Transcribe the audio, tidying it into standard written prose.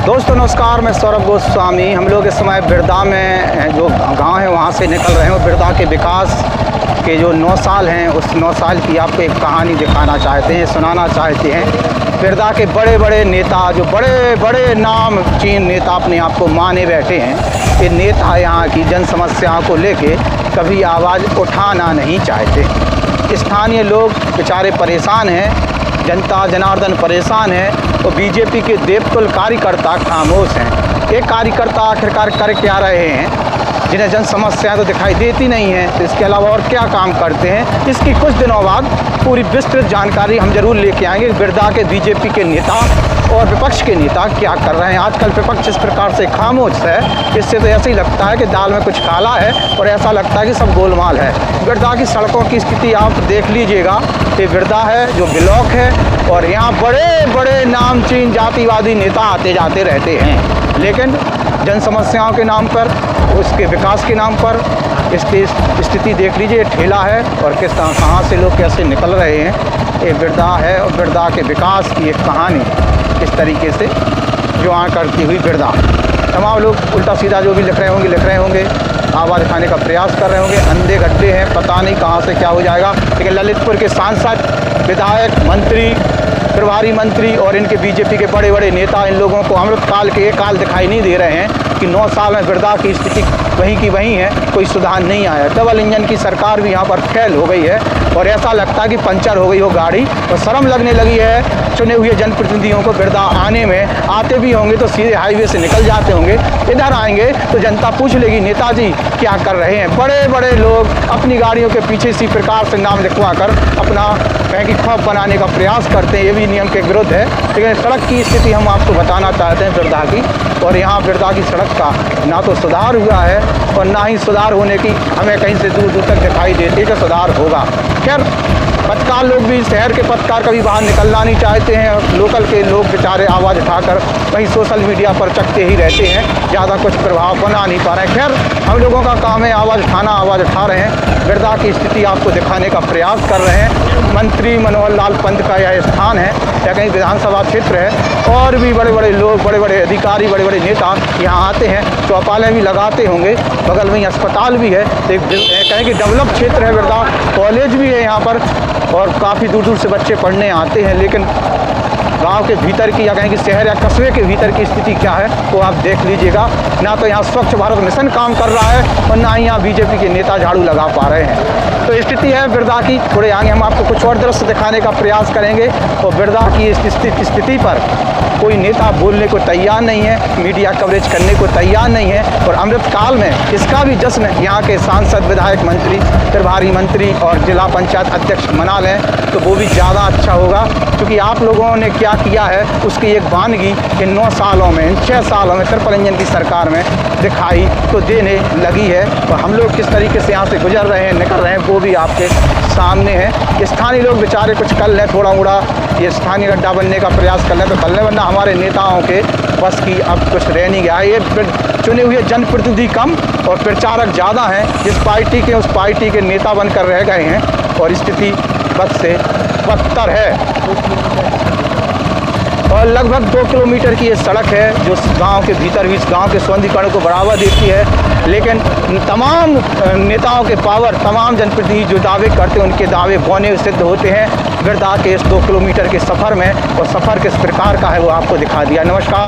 दोस्तों नमस्कार, मैं सौरभ गोस्वामी। हम लोग इस समय बिरदा में जो गांव है वहां से निकल रहे हैं और बिरदा के विकास के जो 9 साल हैं उस 9 साल की आपको एक कहानी दिखाना चाहते हैं, सुनाना चाहते हैं। बिरदा के बड़े बड़े नेता, जो बड़े बड़े नाम चीन नेता अपने आप को माने बैठे हैं, ये नेता यहाँ की जन समस्याओं को लेके कभी आवाज़ उठाना नहीं चाहते। स्थानीय लोग बेचारे परेशान हैं, जनता जनार्दन परेशान है तो बीजेपी के देवतुल कार्यकर्ता खामोश हैं। एक कार्यकर्ता आखिरकार कर क्या रहे हैं जिन्हें जन समस्याएं तो दिखाई देती नहीं हैं, तो इसके अलावा और क्या काम करते हैं, इसकी कुछ दिनों बाद पूरी विस्तृत जानकारी हम जरूर लेके आएंगे। बिरदा के बीजेपी के नेता और विपक्ष के नेता क्या कर रहे हैं। आजकल विपक्ष इस प्रकार से खामोश है, इससे तो ऐसे ही लगता है कि दाल में कुछ काला है और ऐसा लगता है कि सब गोलमाल है। बिरदा की सड़कों की स्थिति आप देख लीजिएगा। ये बिरदा है जो ब्लॉक है और यहाँ बड़े बड़े नामचीन जातिवादी नेता आते जाते रहते हैं, लेकिन जन समस्याओं के नाम पर, उसके विकास के नाम पर इसकी स्थिति देख लीजिए। ठेला है और किस तरह कहाँ से लोग कैसे निकल रहे हैं। ये बिरदा है और बिरदा के विकास की एक कहानी इस तरीके से जो आ करती हुई बिरदा। तमाम लोग उल्टा सीधा जो भी लिख रहे होंगे, आवाज़ उठाने का प्रयास कर रहे होंगे। अंधे गड्ढे हैं, पता नहीं कहाँ से क्या हो जाएगा। लेकिन ललितपुर के सांसद, विधायक, मंत्री, प्रभारी मंत्री और इनके बीजेपी के बड़े बड़े नेता, इन लोगों को अमृतकाल के काल दिखाई नहीं दे रहे हैं कि 9 साल में बिरदा की स्थिति वहीं की वहीं है, कोई सुधार नहीं आया। डबल इंजन की सरकार भी यहाँ पर फेल हो गई है और ऐसा लगता है कि पंचर हो गई हो गाड़ी। और शर्म लगने लगी है चुने हुए जनप्रतिनिधियों को बिरदा आने में। आते भी होंगे तो सीधे हाईवे से निकल जाते होंगे, इधर आएंगे तो जनता पूछ लेगी नेताजी क्या कर रहे हैं। बड़े बड़े लोग अपनी गाड़ियों के पीछे इसी प्रकार से नाम लिखवा कर अपना कहीं की खौफ बनाने का प्रयास करते हैं। ये भी नियम के विरुद्ध है। लेकिन सड़क की स्थिति हम आपको बताना चाहते हैं बिरदा की, और यहाँ बिरदा की सड़क का ना तो सुधार हुआ है और ना ही सुधार होने की हमें कहीं से दूर दूर तक दिखाई देती है कि सुधार होगा। खैर, पत्रकार लोग भी, शहर के पत्रकार कभी बाहर निकलना नहीं चाहते हैं। लोकल के लोग बेचारे आवाज़ उठाकर वहीं सोशल मीडिया पर चकते ही रहते हैं, ज़्यादा कुछ प्रभाव बना नहीं पा रहे हैं। खैर, हम लोगों का काम है आवाज़ उठाना, आवाज़ उठा रहे हैं। बिरदा की स्थिति आपको दिखाने का प्रयास कर रहे हैं। मंत्री मनोहर लाल पंत का यह स्थान है या कहीं विधानसभा क्षेत्र है, और भी बड़े बड़े लोग, बड़े बड़े अधिकारी, बड़े बड़े नेता यहाँ आते हैं। चौपालें भी लगाते होंगे, बगल में ही अस्पताल भी है, तो कहें कि डेवलप क्षेत्र है बिरदा। कॉलेज भी है यहाँ पर और काफ़ी दूर दूर से बच्चे पढ़ने आते हैं। लेकिन गांव के भीतर की या कहें कि शहर या कस्बे के भीतर की स्थिति क्या है वो आप देख लीजिएगा। ना तो यहाँ स्वच्छ भारत मिशन काम कर रहा है और ना ही यहाँ बीजेपी के नेता झाड़ू लगा पा रहे हैं। तो स्थिति है बिरदा की। थोड़े आगे हम आपको कुछ और दृश्य दिखाने का प्रयास करेंगे। और बिरदा की स्थिति पर कोई नेता बोलने को तैयार नहीं है, मीडिया कवरेज करने को तैयार नहीं है। और अमृतकाल में इसका भी जश्न यहाँ के सांसद, विधायक, मंत्री, प्रभारी मंत्री और जिला पंचायत अध्यक्ष मना लें तो वो भी ज़्यादा अच्छा होगा। क्योंकि आप लोगों ने क्या किया है उसकी एक वानगी इन 9 सालों में, इन 6 सालों में ट्रिपल इंजन की सरकार में दिखाई तो देने लगी है। और हम लोग किस तरीके से यहाँ से गुजर रहे हैं, निकल रहे हैं, वो भी आपके सामने है। स्थानीय लोग बेचारे कुछ कर लें, थोड़ा मोड़ा ये स्थानीय गड्ढा बनने का प्रयास कर लें तो कर लें, वरना हमारे नेताओं के बस की अब कुछ रह नहीं गया। ये चुने हुए जनप्रतिनिधि कम और प्रचारक ज़्यादा हैं। जिस पार्टी के, उस पार्टी के नेता बनकर रह गए हैं और स्थिति बद से बदतर है। और लगभग 2 किलोमीटर की ये सड़क है जो गांव के भीतर भी गांव के सौंदर्यीकरण को बढ़ावा देती है। लेकिन तमाम नेताओं के पावर, तमाम जनप्रतिनिधि जो दावे करते हैं उनके दावे बौने सिद्ध होते हैं बिरदा के इस 2 किलोमीटर के सफ़र में। और सफ़र किस प्रकार का है वो आपको दिखा दिया। नमस्कार।